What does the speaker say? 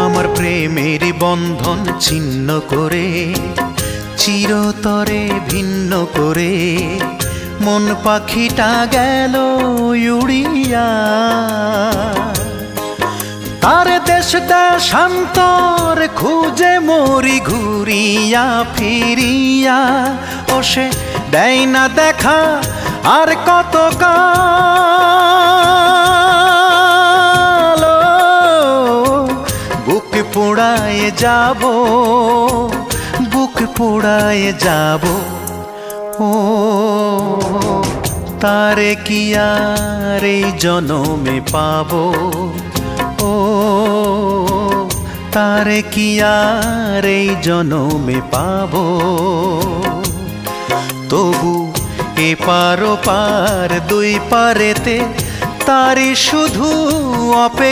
আমার প্রেমের বন্ধন ছিন্ন করে চিরতরে ভিন্ন করে মন পাখিটা গেল উড়িয়া। তার দেশ দেশান্তর খুঁজে মরি ঘুরিয়া ফিরিয়া, ও সে দেয় না দেখা আর কত কাল। বুক পোড়ায় যাব, বুক পোড়ায় যাব, ও তারে কি আর এই জনমে পাবো, ও তারে কি আর এই জনমে পাবো। তবু এপার ওপার দুই পারেতে তারি শুধু অপেক্ষা।